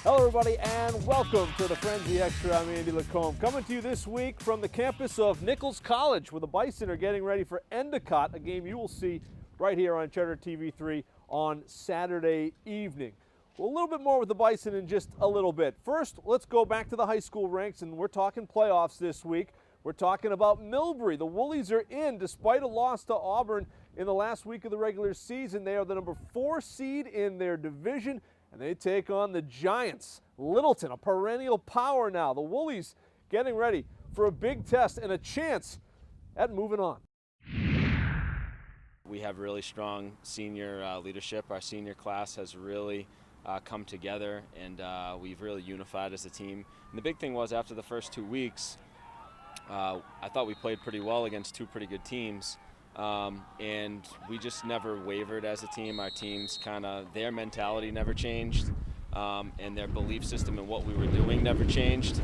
Hello everybody and welcome to the Frenzy Extra. I'm Andy Lacombe, coming to you this week from the campus of Nichols College, where the Bison are getting ready for Endicott, a game you will see right here on Cheddar TV3 on Saturday evening. Well, a little bit more with the Bison in just a little bit. First, let's go back to the high school ranks, and we're talking playoffs this week. We're talking about Millbury. The Woolies are in despite a loss to Auburn in the last week of the regular season. They are the number 4 seed in their division, and they take on the Giants. Littleton, a perennial power now. The Woolies getting ready for a big test and a chance at moving on. We have really strong senior leadership. Our senior class has really come together, and we've really unified as a team. And the big thing was, after the first 2 weeks, I thought we played pretty well against 2 pretty good teams. And we just never wavered as a team. Our teams their mentality never changed, and their belief system and what we were doing never changed.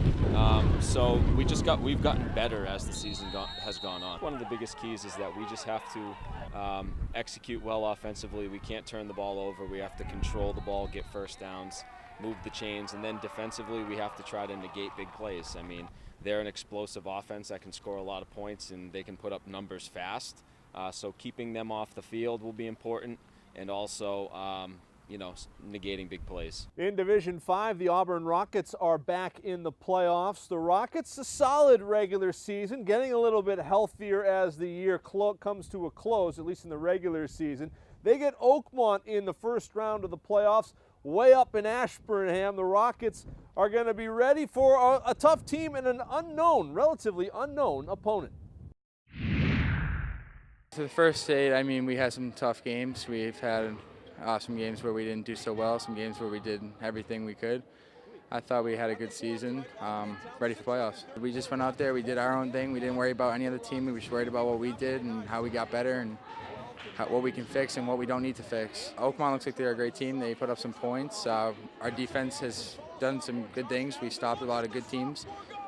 So we've gotten better as the season has gone on. One of the biggest keys is that we just have to execute well offensively. We can't turn the ball over. We have to control the ball, get first downs, move the chains, and then defensively we have to try to negate big plays. I mean, they're an explosive offense that can score a lot of points, and they can put up numbers fast. So keeping them off the field will be important, and also, negating big plays. In Division 5, the Auburn Rockets are back in the playoffs. The Rockets, a solid regular season, getting a little bit healthier as the year comes to a close, at least in the regular season. They get Oakmont in the first round of the playoffs, way up in Ashburnham. The Rockets are going to be ready for a tough team and an relatively unknown opponent. For the first 8, we had some tough games. We've had some games where we didn't do so well, some games where we did everything we could. I thought we had a good season, ready for playoffs. We just went out there, we did our own thing. We didn't worry about any other team. We were just worried about what we did and how we got better and what we can fix and what we don't need to fix. Oakmont looks like they're a great team. They put up some points. Our defense has done some good things. We stopped a lot of good teams.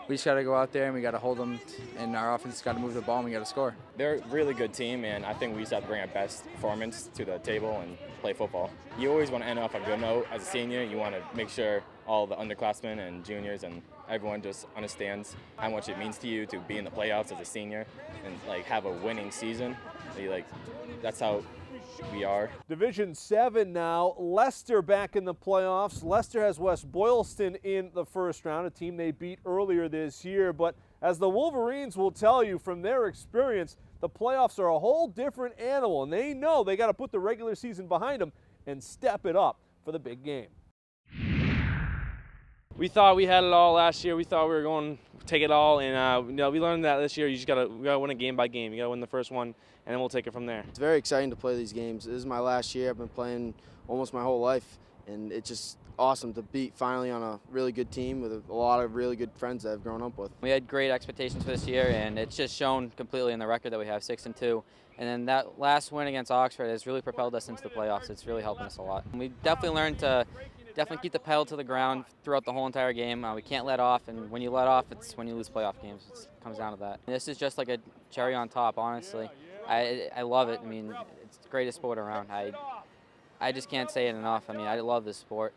We just got to go out there and we got to hold them, and our offense has got to move the ball and we got to score. They're a really good team, and I think we just have to bring our best performance to the table and play football. You always want to end off a good note as a senior. You want to make sure all the underclassmen and juniors and everyone just understands how much it means to you to be in the playoffs as a senior and have a winning season. That's how we are. Division 7 now. Leicester back in the playoffs. Leicester has West Boylston in the first round, a team they beat earlier this year. But as the Wolverines will tell you from their experience, the playoffs are a whole different animal, and they know they got to put the regular season behind them and step it up for the big game. We thought we had it all last year. We thought we were going to take it all, and we learned that this year we gotta win it game by game. You gotta win the first one, and then we'll take it from there. It's very exciting to play these games. This is my last year. I've been playing almost my whole life, and it's just awesome to beat finally on a really good team with a lot of really good friends that I've grown up with. We had great expectations for this year, and it's just shown completely in the record that we have 6-2. And then that last win against Oxford has really propelled us into the playoffs. It's really helping us a lot. And we definitely learned to keep the pedal to the ground throughout the whole entire game. We can't let off, and when you let off, it's when you lose playoff games. It comes down to that. This is just like a cherry on top, honestly. I love it. It's the greatest sport around. I just can't say it enough. I love this sport.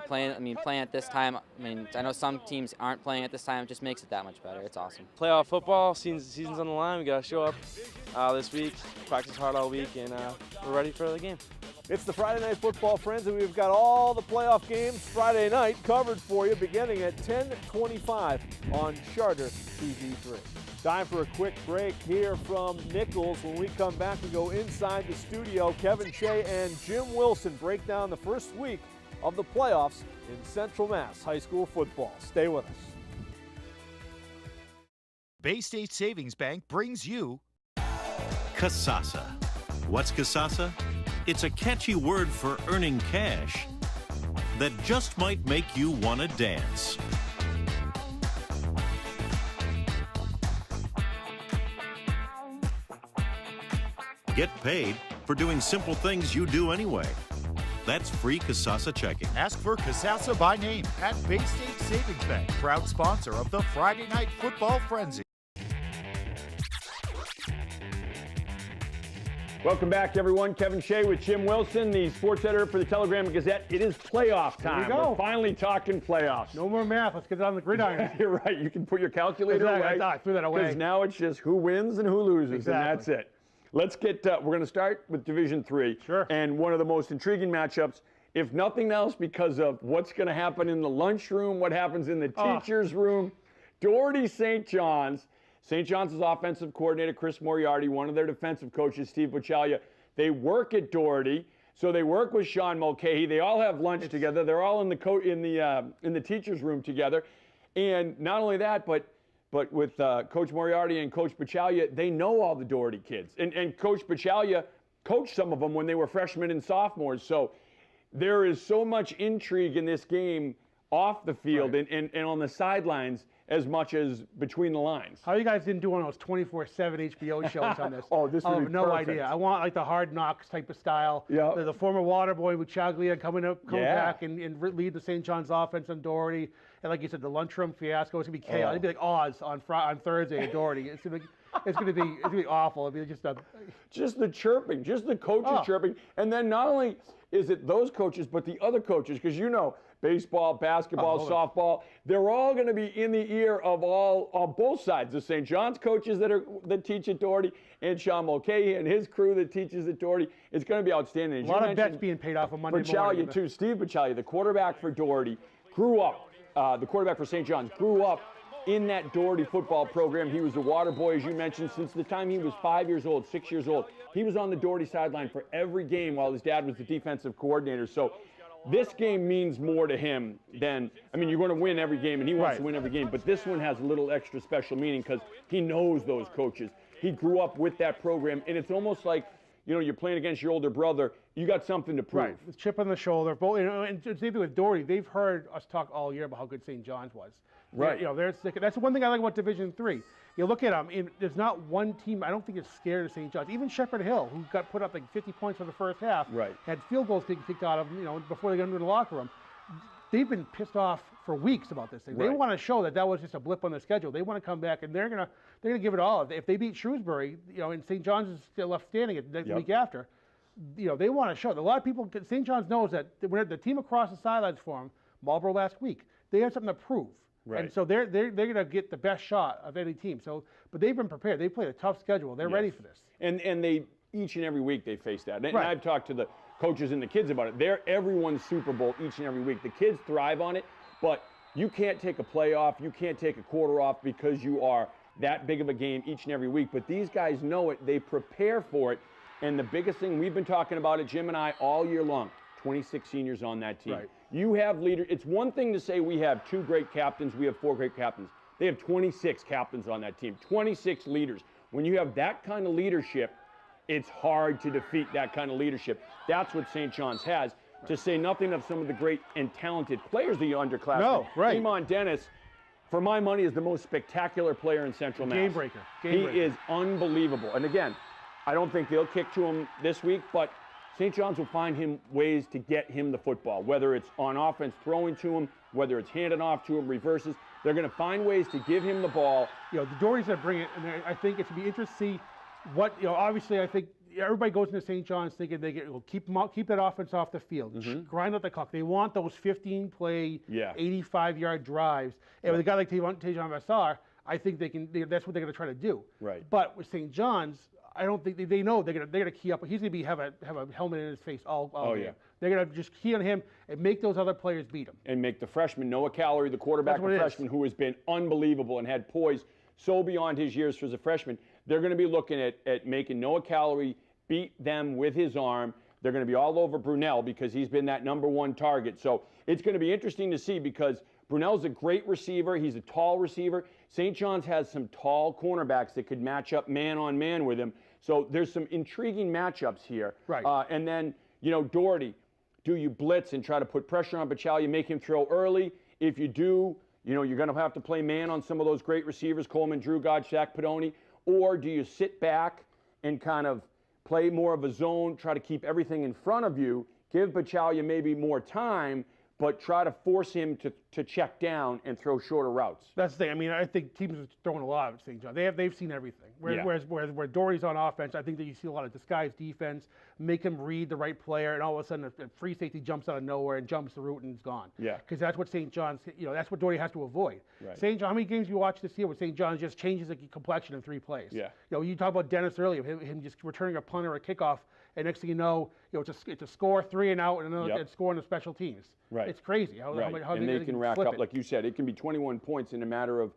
Playing at this time. I know some teams aren't playing at this time. It just makes it that much better. It's awesome. Playoff football, season's on the line. We gotta show up this week, practice hard all week, and we're ready for the game. It's the Friday Night Football Friends, and we've got all the playoff games Friday night covered for you beginning at 10:25 on Charter TV3. Time for a quick break here from Nichols. When we come back, we go inside the studio. Kevin Shea and Jim Wilson break down the first week of the playoffs in Central Mass high school football. Stay with us. Bay State Savings Bank brings you Kasasa. What's Kasasa? It's a catchy word for earning cash that just might make you want to dance. Get paid for doing simple things you do anyway. That's free Kasasa checking. Ask for Kasasa by name at Bay State Savings Bank, proud sponsor of the Friday Night Football Frenzy. Welcome back, everyone. Kevin Shea with Jim Wilson, the sports editor for the Telegram and Gazette. It is playoff time. Here we go. We're finally talking playoffs. No more math. Let's get it on the gridiron. You're right. You can put your calculator away. I threw that away. Because now it's just who wins and who loses, Exactly. and that's it. Let's get. We're going to start with Division III. Sure. And one of the most intriguing matchups, if nothing else, because of what's going to happen in the lunchroom, what happens in the teacher's room. Doherty St. John's. St. John's' offensive coordinator, Chris Moriarty, one of their defensive coaches, Steve Bocciaglia. They work at Doherty, so they work with Sean Mulcahy. They all have lunch together. They're all in the teacher's room together. And not only that, but with Coach Moriarty and Coach Bocciaglia, they know all the Doherty kids. And Coach Bocciaglia coached some of them when they were freshmen and sophomores. So there is so much intrigue in this game off the field and on the sidelines as much as between the lines. How you guys didn't do one of those 24/7 HBO shows on this? Oh, this would be no perfect. idea. I want like the Hard Knocks type of style. Yeah. The former water boy with Chaglia coming back and lead the St. John's offense on Doherty. And like you said, the lunchroom fiasco. It's gonna be chaos. It'd be like Oz on Thursday at Doherty. It's gonna be awful. It'd be just the chirping, just the coaches chirping, and then not only is it those coaches, but the other coaches, because baseball, basketball, softball, they're all going to be in the ear of on both sides. The St. John's coaches that teach at Doherty and Sean Mulcahy and his crew that teaches at Doherty. It's going to be outstanding. A lot of bets being paid off on Monday morning. Bocciaglia too, Steve Bocciaglia, the quarterback for Doherty, grew up. The quarterback for St. John's grew up in that Doherty football program. He was a water boy, as you mentioned, since the time he was 5 years old, 6 years old. He was on the Doherty sideline for every game while his dad was the defensive coordinator. So this game means more to him than, you're going to win every game, and he wants to win every game, but this one has a little extra special meaning because he knows those coaches. He grew up with that program, and it's almost like, you're playing against your older brother. You got something to prove. Right, the chip on the shoulder. Both, and same thing with Doherty. They've heard us talk all year about how good St. John's was. Right. That's one thing I like about Division III. You look at them, there's not one team I don't think is scared of St. John's. Even Shepherd Hill, who got put up like 50 points for the first half, had field goals kicked out of them, before they got into the locker room. They've been pissed off for weeks about this thing. They want to show that was just a blip on the schedule. They want to come back, and they're gonna give it all. If they beat Shrewsbury, and St. John's is still left standing the week after, they want to show. A lot of people, St. John's knows that when the team across the sidelines for them, Marlboro last week, they have something to prove. Right. And so they're going to get the best shot of any team. But they've been prepared. They played a tough schedule. They're ready for this. And they each and every week they face that. And I've talked to the coaches and the kids about it. They're everyone's Super Bowl each and every week. The kids thrive on it, but you can't take a playoff, you can't take a quarter off because you are that big of a game each and every week. But these guys know it. They prepare for it. And the biggest thing, we've been talking about it, Jim and I, all year long, 26 seniors on that team. Right. You have leaders. It's one thing to say we have 2 great captains, we have 4 great captains. They have 26 captains on that team, 26 leaders. When you have that kind of leadership, it's hard to defeat that kind of leadership. That's what St. John's has, to say nothing of some of the great and talented players the underclassmen. No, right. Iman Dennis, for my money, is the most spectacular player in Central Mass. Game breaker. He is unbelievable. And again, I don't think they'll kick to him this week, but St. John's will find him ways to get him the football, whether it's on offense throwing to him, whether it's handing off to him, reverses. They're going to find ways to give him the ball. The Dohertys that bring it, and I think it's going to be interesting to see what, obviously I think everybody goes into St. John's thinking keep that offense off the field, grind out the clock. They want those 15-play, 85-yard drives. And with a guy like Tejan Vassar, I think that's what they're going to try to do. Right. But with St. John's, I don't think they know they're gonna key up. He's gonna have a helmet in his face all game. They're gonna just key on him and make those other players beat him. And make the freshman, Noah Calorie, the quarterback, the freshman, who has been unbelievable and had poise so beyond his years as a freshman. They're going to be looking at making Noah Calorie beat them with his arm. They're going to be all over Brunel because he's been that #1 target. So it's going to be interesting to see because Brunel's a great receiver. He's a tall receiver. St. John's has some tall cornerbacks that could match up man-on-man with him. So there's some intriguing matchups here. Right. And then, Doherty, do you blitz and try to put pressure on Bocciaglia, make him throw early? If you do, you're going to have to play man on some of those great receivers, Coleman, Drew God, Shaq Pedoni. Or do you sit back and kind of play more of a zone, try to keep everything in front of you, give Bocciaglia maybe more time, but try to force him to check down and throw shorter routes. That's the thing. I mean, I think teams are throwing a lot at St. John. They've seen everything. Where Doherty's on offense, I think that you see a lot of disguised defense, make him read the right player, and all of a sudden a free safety jumps out of nowhere and jumps the route and is gone. Yeah. Because that's what St. John's, that's what Doherty has to avoid. Right. St. John, how many games you watch this year where St. John's just changes the complexion in 3 plays? Yeah. You talk about Dennis earlier, him just returning a punt or a kickoff, and next thing you know, it's a score, 3 and out, and another score on the special teams. Right. It's crazy how and they can rack up, like you said, it can be 21 points in a matter of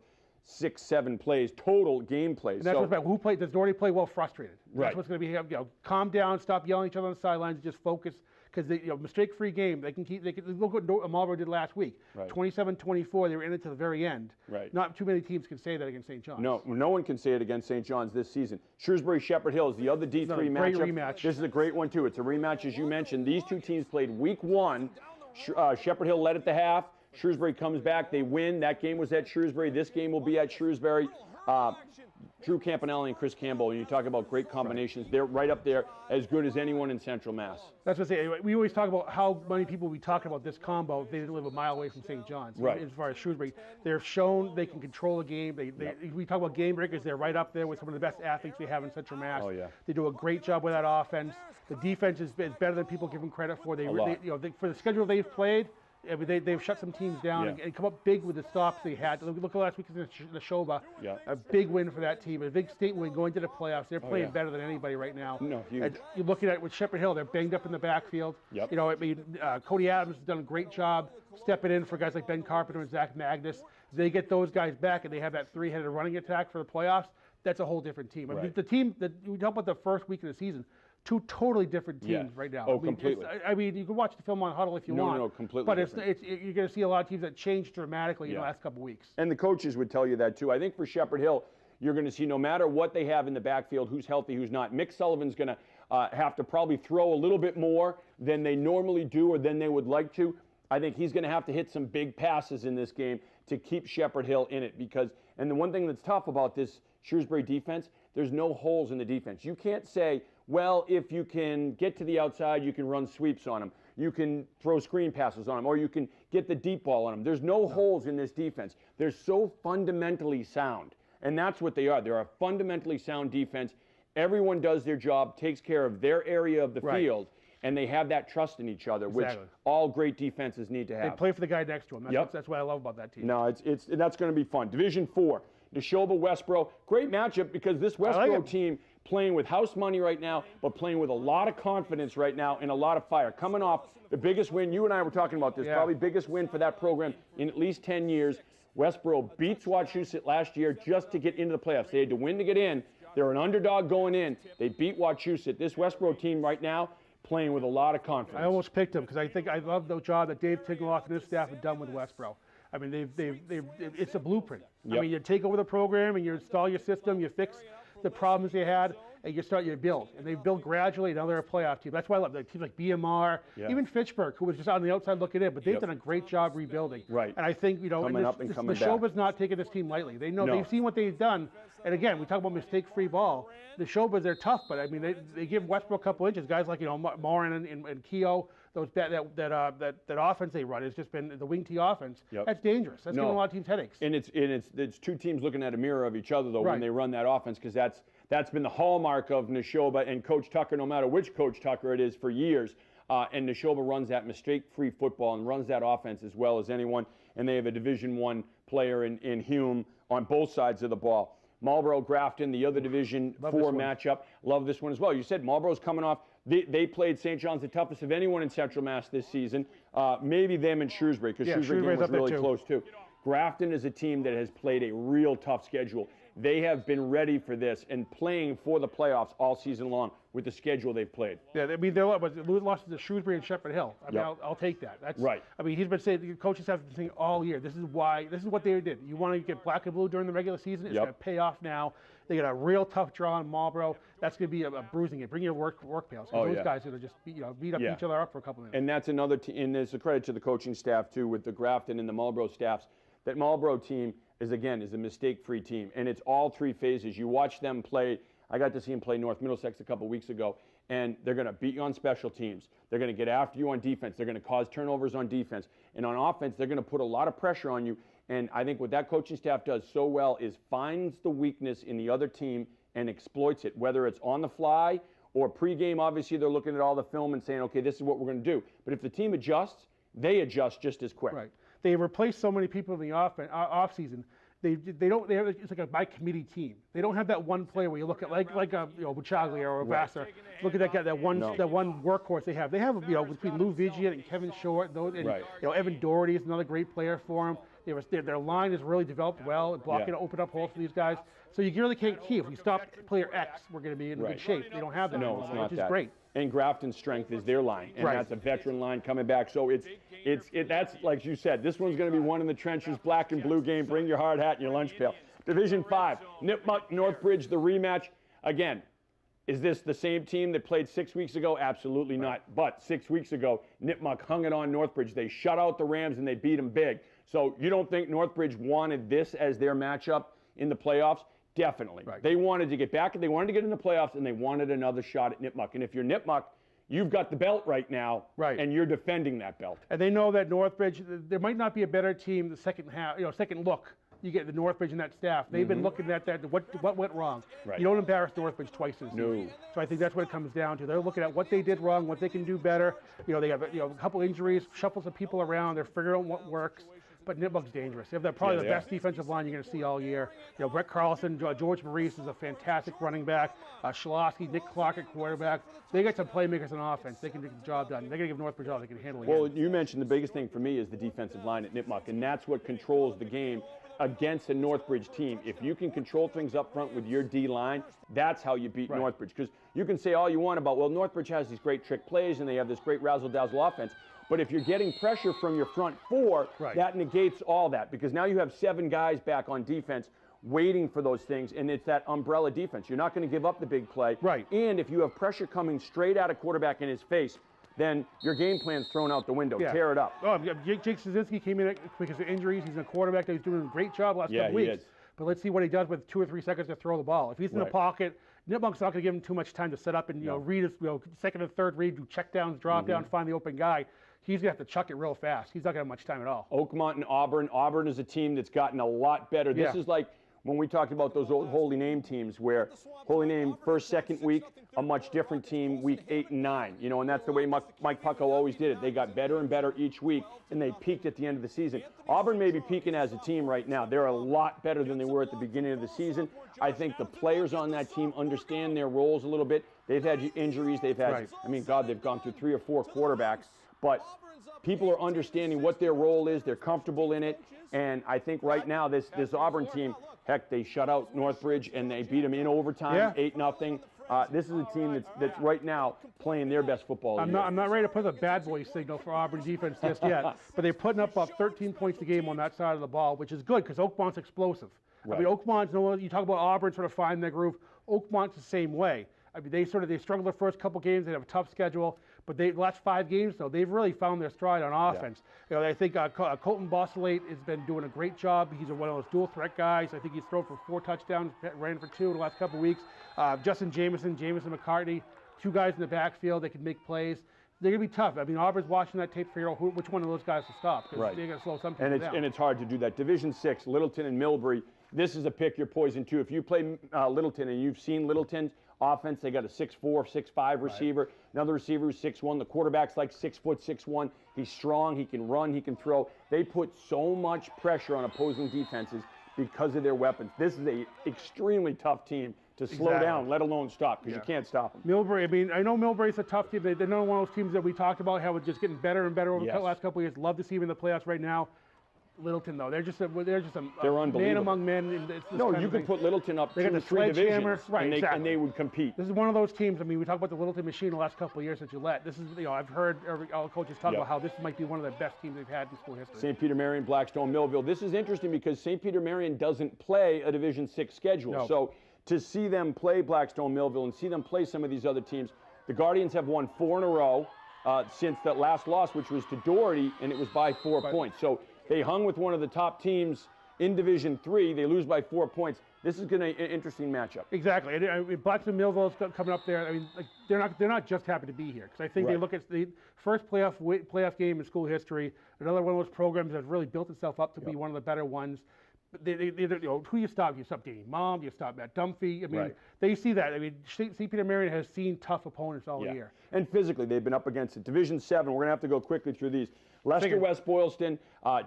6, 7 plays, total game plays. And that's what's about. Does Doherty play well frustrated? Right. That's what's going to be. Calm down, stop yelling at each other on the sidelines, and just focus. Because mistake-free game, they can look what Marlboro did last week. Right. 27-24, they were in it to the very end. Right. Not too many teams can say that against St. John's. No one can say it against St. John's this season. Shrewsbury-Shepherd Hill is the other D3 matchup. Great rematch. This is a great one too. It's a rematch, as you mentioned. These two teams played week 1. Shepherd Hill led at the half. Shrewsbury comes back, they win. That game was at Shrewsbury. This game will be at Shrewsbury. Drew Campanelli and Chris Campbell, when you talk about great combinations, they're right up there as good as anyone in Central Mass. That's what I say. We always talk about how many people we talk about this combo. They live a mile away from St. John's. Right. As far as Shrewsbury, they're shown they can control a game. We talk about game breakers. They're right up there with some of the best athletes we have in Central Mass. Oh, yeah. They do a great job with that offense. The defense is better than people give them credit for. For the schedule they've played, I mean, they've shut some teams down and come up big with the stops they had. Look at last week in the Shoba. Yeah. A big win for that team. A big state win going to the playoffs. They're playing better than anybody right now. No, huge. And you're looking at with Shepherd Hill, they're banged up in the backfield. Yep. Cody Adams has done a great job stepping in for guys like Ben Carpenter and Zach Magnus. They get those guys back, and they have that 3-headed running attack for the playoffs. That's a whole different team. I mean, the team that we talk about the first week of the season. 2 totally different teams right now. Completely. I mean, you can watch the film on Huddle if you want. No, completely. But you're going to see a lot of teams that changed dramatically in the last couple of weeks. And the coaches would tell you that too. I think for Shepherd Hill, you're going to see no matter what they have in the backfield, who's healthy, who's not. Mick Sullivan's going to have to probably throw a little bit more than they normally do or than they would like to. I think he's going to have to hit some big passes in this game to keep Shepherd Hill in it and the one thing that's tough about this Shrewsbury defense, there's no holes in the defense. You can't say, well, if you can get to the outside, you can run sweeps on them. You can throw screen passes on them, or you can get the deep ball on them. There's no holes in this defense. They're so fundamentally sound, and that's what they are. They're a fundamentally sound defense. Everyone does their job, takes care of their area of the field, and they have that trust in each other, which all great defenses need to have. They play for the guy next to them. That's what I love about that team. No, that's going to be fun. Division 4, Neshoba Westboro. Great matchup because this Westboro team playing with house money right now, but playing with a lot of confidence right now and a lot of fire. Coming off the biggest win, you and I were talking about this, probably biggest win for that program in at least 10 years. Westboro beats Wachusett last year just to get into the playoffs. They had to win to get in. They're an underdog going in. They beat Wachusett. This Westboro team right now playing with a lot of confidence. I almost picked them because I love the job that Dave Tigloff and his staff have done with Westboro. I mean, it's a blueprint. I mean, you take over the program and you install your system, you fix the problems they had, and you build. And they build gradually, now they're a playoff team. That's why I love teams like BMR, even Fitchburg, who was just on the outside looking in, but they've done a great job rebuilding. Right. And I think, Neshoba's not taking this team lightly. They know, they've seen what they've done. And again, we talk about mistake-free ball. Neshoba, they're tough, but I mean, they give Westboro a couple inches. Guys like, Morin and Keogh, that offense they run has just been the wing T offense. That's dangerous. That's giving a lot of teams headaches. And it's two teams looking at a mirror of each other though when they run that offense, because that's been the hallmark of Neshoba and Coach Tucker, no matter which Coach Tucker it is, for years. And Neshoba runs that mistake-free football and runs that offense as well as anyone. And they have a Division I player in Hume on both sides of the ball. Marlboro Grafton, the other Division 4 matchup. Love this one as well. You said Marlboro's coming off. They played St. John's the toughest of anyone in Central Mass this season. Maybe them and Shrewsbury, because Shrewsbury game was really close too. Grafton is a team that has played a real tough schedule. They have been ready for this and playing for the playoffs all season long with the schedule they've played. Yeah, I mean, Lewis lost to Shrewsbury and Shepherd Hill. I mean, I'll take that. That's right. I mean, he's been saying, the coaches have been saying all year, this is what they did. You want to get black and blue during the regular season, it's going to pay off now. They got a real tough draw on Marlboro. That's going to be a bruising game. Bring your work pails. Those guys are going to just beat up each other up for a couple minutes. And that's another and there's a credit to the coaching staff too, with the Grafton and the Marlboro staffs. That Marlboro team is a mistake-free team, and it's all 3 phases. You watch them play. I got to see them play North Middlesex a couple weeks ago, and they're going to beat you on special teams. They're going to get after you on defense. They're going to cause turnovers on defense. And on offense, they're going to put a lot of pressure on you. And I think what that coaching staff does so well is finds the weakness in the other team and exploits it, whether it's on the fly or pregame. Obviously, they're looking at all the film and saying, okay, this is what we're going to do. But if the team adjusts, they adjust just as quick. Right. They replaced so many people in the off season. It's like a by committee team. They don't have that one player where you look at like a Buchaglia or a Vassar. Look at that guy, that one workhorse they have. They have between Lou Vigian and Kevin Short, Evan Doherty is another great player for them. Their line is really developed well, blocking to open up holes for these guys. So you really can't keep. If we stop player X, we're going to be in good shape. They don't have that anymore, it's not which is great. And Grafton's strength is their line, and that's a veteran line coming back. So that's like you said. This one's going to be one in the trenches, black and blue game. Bring your hard hat and your lunch pail. Division 5, Nipmuc, Northbridge, the rematch. Again, is this the same team that played 6 weeks ago? Absolutely not. But 6 weeks ago, Nipmuc hung it on Northbridge. They shut out the Rams and they beat them big. So you don't think Northbridge wanted this as their matchup in the playoffs? Definitely. Right. They wanted to get back, they wanted to get in the playoffs, and they wanted another shot at Nipmuc. And if you're Nipmuc, you've got the belt right now, and you're defending that belt. And they know that Northbridge, there might not be a better team the second half, second look. You get the Northbridge and that staff. They've been looking at that. What went wrong? Right. You don't embarrass Northbridge twice this season. So I think that's what it comes down to. They're looking at what they did wrong, what they can do better. They have a couple injuries, shuffle some people around. They're figuring out what works. But Nipmuc's dangerous. They have probably the best defensive line you're going to see all year. Brett Carlson, George Maurice is a fantastic running back. Schlosky, Nick Clark at quarterback. They got some playmakers on offense. They can get the job done. They're going to give Northbridge all they can handle. Well, you mentioned the biggest thing for me is the defensive line at Nipmuc, and that's what controls the game against a Northbridge team. If you can control things up front with your D-line, that's how you beat Northbridge. Because you can say all you want about, well, Northbridge has these great trick plays and they have this great razzle-dazzle offense. But if you're getting pressure from your front four, that negates all that, because now you have 7 guys back on defense waiting for those things, and it's that umbrella defense. You're not going to give up the big play. And if you have pressure coming straight at a quarterback in his face, then your game plan's thrown out the window. Tear it up. Jake Szynski came in because of injuries. He's a quarterback that he's doing a great job the last couple weeks. But let's see what he does with 2 or 3 seconds to throw the ball. If he's in the pocket, Nipmuc's not going to give him too much time to set up and read his second and third read, do check downs, drop downs, find the open guy. He's going to have to chuck it real fast. He's not going to have much time at all. Oakmont and Auburn. Auburn is a team that's gotten a lot better. This is like when we talked about those old Holy Name teams, where Holy Name first, second week, a much different team week 8 and 9. And that's the way Mike Pucko always did it. They got better and better each week, and they peaked at the end of the season. Auburn may be peaking as a team right now. They're a lot better than they were at the beginning of the season. I think the players on that team understand their roles a little bit. They've had injuries. They've had, they've gone through 3 or 4 quarterbacks. But people are understanding what their role is. They're comfortable in it. And I think right now this Auburn team, heck, they shut out Northbridge and they beat them in overtime, 8-0. This is a team that's right now playing their best football. I'm not ready to put a bad boy signal for Auburn defense just yet, but they're putting up about 13 points a game on that side of the ball, which is good because Oakmont's explosive. I mean, Oakmont's, you talk about Auburn sort of finding their groove. Oakmont's the same way. I mean, they struggled their first couple games. They have a tough schedule, but the last 5 games, though, they've really found their stride on offense. I think Colton Bosselate has been doing a great job. He's one of those dual threat guys. I think he's thrown for 4 touchdowns, ran for 2 in the last couple of weeks. Justin Jameson McCartney, 2 guys in the backfield that can make plays. They're going to be tough. I mean, Auburn's watching that tape figure out which one of those guys to stop. They're going to slow some people down. And it's hard to do that. Division 6, Littleton and Millbury. This is a pick your poison too. If you play Littleton and you've seen Littleton's offense, they got a 6'4", 6'5" receiver. Another receiver who's 6'1". The quarterback's like 6 foot, 6'1". He's strong. He can run. He can throw. They put so much pressure on opposing defenses because of their weapons. This is an extremely tough team to slow down, let alone stop, because you can't stop them. Millbury, I mean, I know Millbury's a tough team. They're not one of those teams that we talked about, how it's just getting better and better over the last couple of years. Love to see them in the playoffs right now. Littleton, though, they're just a man among men. No, you could put Littleton up 2 or 3 divisions, and they would compete. This is one of those teams. I mean, we talk about the Littleton machine the last couple of years at Gillette. This is, I've heard all coaches talk about how this might be one of the best teams they've had in school history. St. Peter Marion, Blackstone, Millville. This is interesting because St. Peter Marion doesn't play a Division 6 schedule. So to see them play Blackstone, Millville, and see them play some of these other teams, the Guardians have won 4 in a row since that last loss, which was to Doherty, and it was by 4 points. So they hung with one of the top teams in Division 3. They lose by 4 points. This is going to be an interesting matchup. Exactly. And Blacksburg Millville's coming up there. I mean, like, they're not just happy to be here, because I think they look at the first playoff game in school history. Another one of those programs that's really built itself up to be one of the better ones. They you know, who do you stop? You stop Danny Mom, you stop Matt Dunphy. I mean, they see that. I mean, St. Peter Marion has seen tough opponents all year. And physically, they've been up against it. Division 7, we're going to have to go quickly through these. Leicester, West Boylston,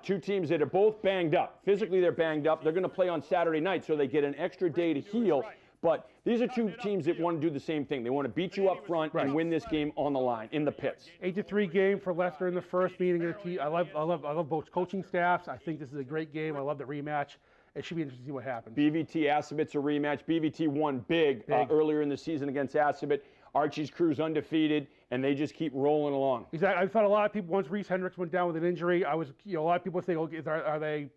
two teams that are both banged up. Physically, they're banged up. They're going to play on Saturday night, so they get an extra day to heal. But these are two teams that want to do the same thing. They want to beat you up front and win this game on the line, in the pits. 8-3 game for Leicester in the first meeting. I love both coaching staffs. I think this is a great game. I love the rematch. It should be interesting to see what happens. BVT Assabet's a rematch. BVT won big. Earlier in the season against Assabet. Archie's crew's undefeated, and they just keep rolling along. Exactly. I thought a lot of people, once Reese Hendricks went down with an injury, a lot of people say, okay, are they,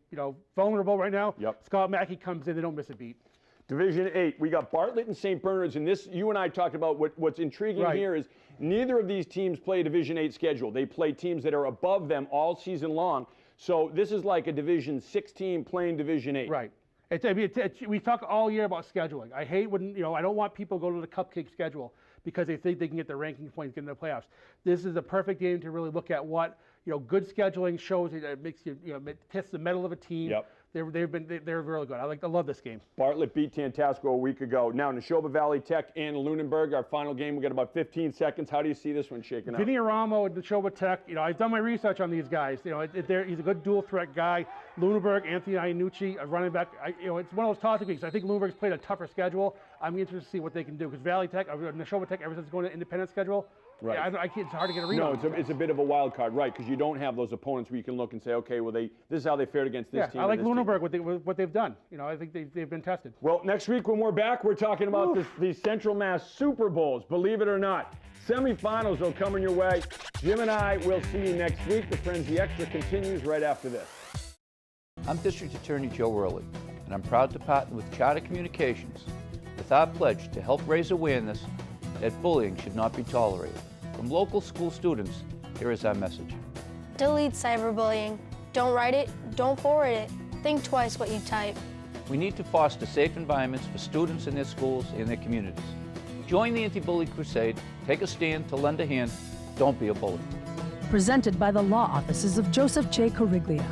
vulnerable right now? Yep. Scott Mackey comes in, they don't miss a beat. Division 8, we got Bartlett and St. Bernard's, and this, you and I talked about what's intriguing here is neither of these teams play a Division 8 schedule. They play teams that are above them all season long. So this is like a Division 6 team playing Division 8. Right. We talk all year about scheduling. I hate when, I don't want people to go to the cupcake schedule because they think they can get their ranking points, get in the playoffs. This is the perfect game to really look at what, good scheduling shows. It makes you, it tests the mettle of a team. Yep. They're really good. I love this game. Bartlett beat Tantasco a week ago. Now, Neshoba Valley Tech and Lunenburg, our final game. We got about 15 seconds. How do you see this one shaking out? Vinny Aramo at Neshoba Tech. I've done my research on these guys. He's a good dual threat guy. Lunenburg, Anthony Iannucci, a running back. It's one of those toss-up weeks. I think Lunenburg's played a tougher schedule. I'm interested to see what they can do because Valley Tech, Neshoba Tech, ever since going to independent schedule. Right. It's hard to get a read on. No, it's a bit of a wild card, right? Because you don't have those opponents where you can look and say, okay, well, this is how they fared against this team. I like Lunenburg, what they've done. I think they've been tested. Well, next week when we're back, we're talking about these Central Mass Super Bowls. Believe it or not, semifinals are coming your way. Jim and I will see you next week. The Frenzy Extra continues right after this. I'm District Attorney Joe Worley, and I'm proud to partner with Charter Communications with our pledge to help raise awareness that bullying should not be tolerated. From local school students, here is our message. Delete cyberbullying. Don't write it, don't forward it. Think twice what you type. We need to foster safe environments for students in their schools and their communities. Join the anti-bully crusade. Take a stand to lend a hand. Don't be a bully. Presented by the law offices of Joseph J. Corriglia.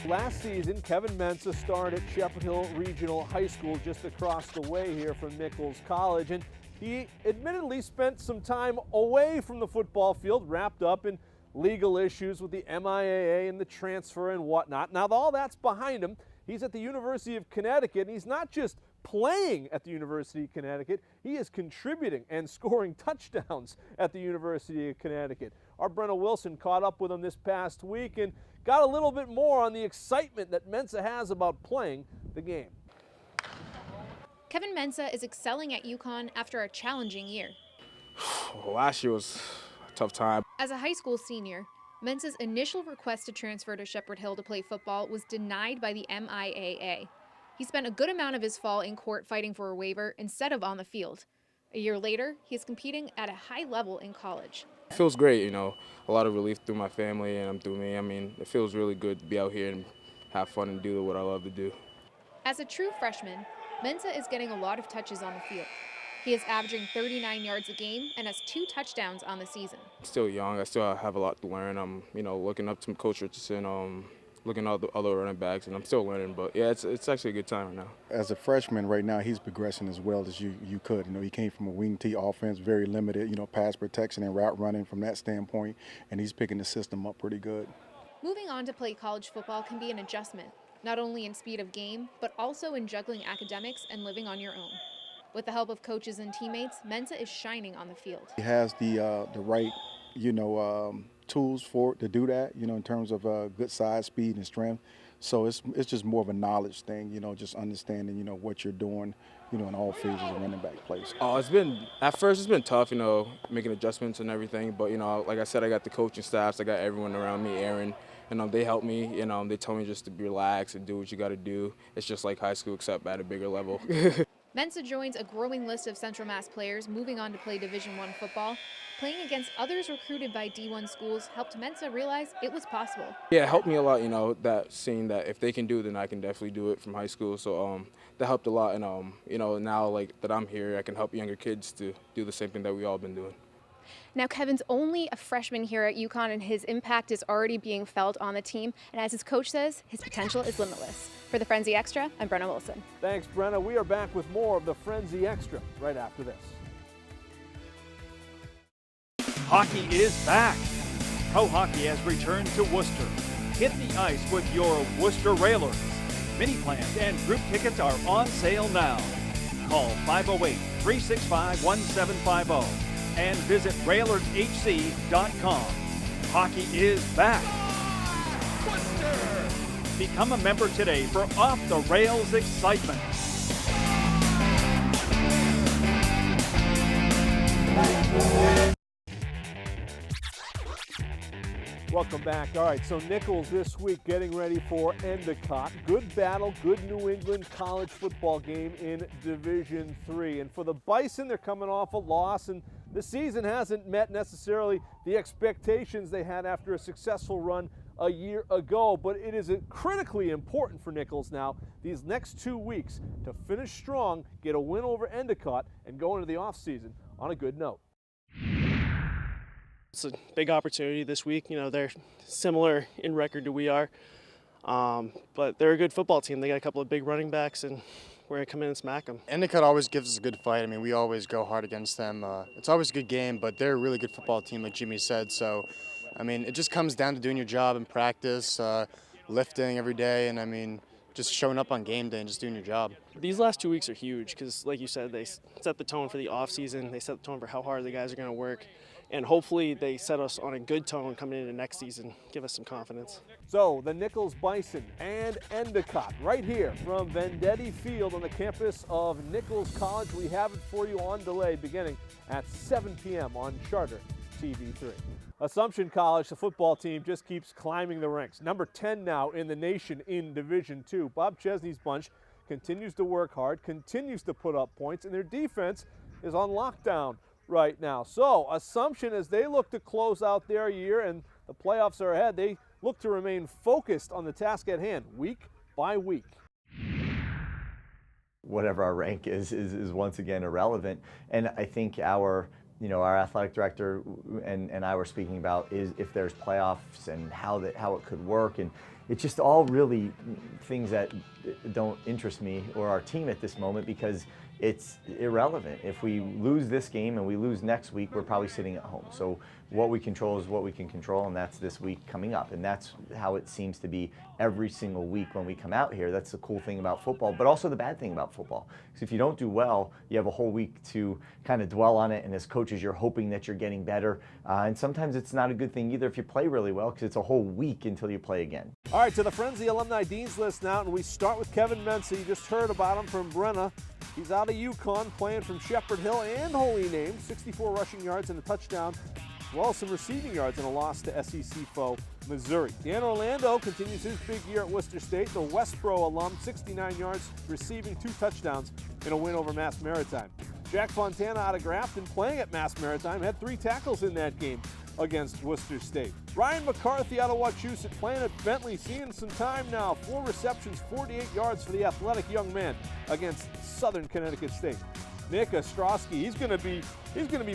Last season, Kevin Mensah starred at Shepherd Hill Regional High School just across the way here from Nichols College, and he admittedly spent some time away from the football field, wrapped up in legal issues with the MIAA and the transfer and whatnot. Now, all that's behind him. He's at the University of Connecticut, and he's not just playing at the University of Connecticut, he is contributing and scoring touchdowns at the University of Connecticut. Our Brenna Wilson caught up with him this past week and got a little bit more on the excitement that Mensah has about playing the game. Kevin Mensah is excelling at UConn after a challenging year. Last year was a tough time. As a high school senior, Mensah's initial request to transfer to Shepherd Hill to play football was denied by the MIAA. He spent a good amount of his fall in court fighting for a waiver instead of on the field. A year later, he's competing at a high level in college. It feels great, a lot of relief through my family and through me. I mean, it feels really good to be out here and have fun and do what I love to do. As a true freshman, Mensah is getting a lot of touches on the field. He is averaging 39 yards a game and has 2 touchdowns on the season. I'm still young. I still have a lot to learn. I'm, looking up to Coach Richardson, looking at the other running backs, and I'm still learning. But, yeah, it's actually a good time right now. As a freshman right now, he's progressing as well as you could. He came from a wing T offense, very limited, pass protection and route running from that standpoint, and he's picking the system up pretty good. Moving on to play college football can be an adjustment, not only in speed of game, but also in juggling academics and living on your own. With the help of coaches and teammates, Mensah is shining on the field. He has the right, tools to do that, in terms of good size, speed, and strength. So it's just more of a knowledge thing, just understanding, what you're doing, in all phases of running back plays. Oh, at first it's been tough, making adjustments and everything. But, like I said, I got the coaching staffs, I got everyone around me, Aaron, they help me, they tell me just to relax and do what you got to do. It's just like high school, except at a bigger level. Mensah joins a growing list of Central Mass players moving on to play Division I football. Playing against others recruited by D1 schools helped Mensah realize it was possible. Yeah, it helped me a lot, that seeing that if they can do it, then I can definitely do it from high school. So that helped a lot. And, now that I'm here, I can help younger kids to do the same thing that we all been doing. Now, Kevin's only a freshman here at UConn, and his impact is already being felt on the team. And as his coach says, his potential is limitless. For the Frenzy Extra, I'm Brenna Wilson. Thanks, Brenna. We are back with more of the Frenzy Extra right after this. Hockey is back. Pro Hockey has returned to Worcester. Hit the ice with your Worcester Railers. Mini plans and group tickets are on sale now. Call 508-365-1750 and visit railershc.com. Hockey is back. Worcester! Become a member today for off-the-rails excitement. Welcome back. All right, so Nichols this week getting ready for Endicott. Good battle, good New England college football game in Division III. And for the Bison, they're coming off a loss, and the season hasn't met necessarily the expectations they had after a successful run a year ago. But it is critically important for Nichols now, these next 2 weeks, to finish strong, get a win over Endicott, and go into the offseason on a good note. It's a big opportunity this week. They're similar in record to we are, but they're a good football team. They got a couple of big running backs, and we're going to come in and smack them. Endicott always gives us a good fight. We always go hard against them. It's always a good game, but they're a really good football team, like Jimmy said. So, it just comes down to doing your job in practice, lifting every day, and just showing up on game day and just doing your job. These last 2 weeks are huge because, like you said, they set the tone for the offseason. They set the tone for how hard the guys are going to work. And hopefully they set us on a good tone coming into next season, give us some confidence. So the Nichols Bison and Endicott right here from Vendetti Field on the campus of Nichols College. We have it for you on delay beginning at 7 p.m. on Charter TV3. Assumption College, the football team, just keeps climbing the ranks. Number 10 now in the nation in Division II. Bob Chesney's bunch continues to work hard, continues to put up points, and their defense is on lockdown right now. So Assumption, as they look to close out their year and the playoffs are ahead, they look to remain focused on the task at hand week by week. Whatever our rank is once again irrelevant. And I think our athletic director and I were speaking about is if there's playoffs and how it could work, and it's just all really things that don't interest me or our team at this moment because it's irrelevant. If we lose this game and we lose next week, we're probably sitting at home. So what we control is what we can control, and that's this week coming up. And that's how it seems to be every single week when we come out here. That's the cool thing about football, but also the bad thing about football. Because if you don't do well, you have a whole week to kind of dwell on it, and as coaches, you're hoping that you're getting better. And sometimes it's not a good thing either if you play really well, because it's a whole week until you play again. All right, to the Frenzy Alumni Dean's List now, and we start with Kevin Mensah. You just heard about him from Brenna. He's out of UConn, playing from Shepherd Hill and Holy Name, 64 rushing yards and a touchdown, as well as some receiving yards in a loss to SEC foe Missouri. Dan Orlando continues his big year at Worcester State, the Westboro alum, 69 yards, receiving 2 touchdowns in a win over Mass Maritime. Jack Fontana out of Grafton, playing at Mass Maritime, had 3 tackles in that game against Worcester State. Ryan McCarthy out of Wachusett, playing at Bentley, seeing some time now. 4 receptions, 48 yards for the athletic young man against Southern Connecticut State. Nick Ostrowski, he's going to be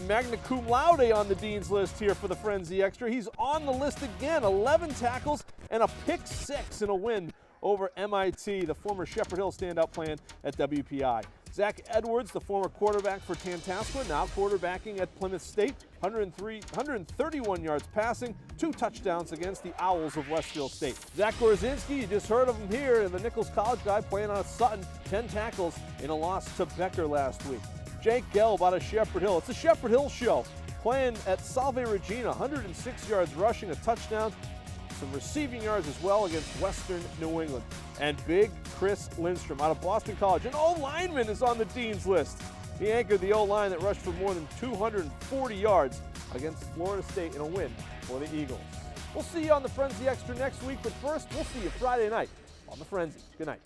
magna cum laude on the Dean's List here for the Frenzy Extra. He's on the list again, 11 tackles and a pick 6 in a win over MIT, the former Shepherd Hill standout playing at WPI. Zach Edwards, the former quarterback for Tantascwa, now quarterbacking at Plymouth State, 131 yards passing, 2 touchdowns against the Owls of Westfield State. Zach Gorzinski, you just heard of him here, the Nichols College guy playing on Sutton, 10 tackles in a loss to Becker last week. Jake Gelb out of Shepherd Hill. It's a Shepherd Hill show, playing at Salve Regina, 106 yards rushing, a touchdown, some receiving yards as well against Western New England. And big Chris Lindstrom out of Boston College. An O-lineman is on the Dean's List. He anchored the O-line that rushed for more than 240 yards against Florida State in a win for the Eagles. We'll see you on the Frenzy Extra next week, but first, we'll see you Friday night on the Frenzy. Good night.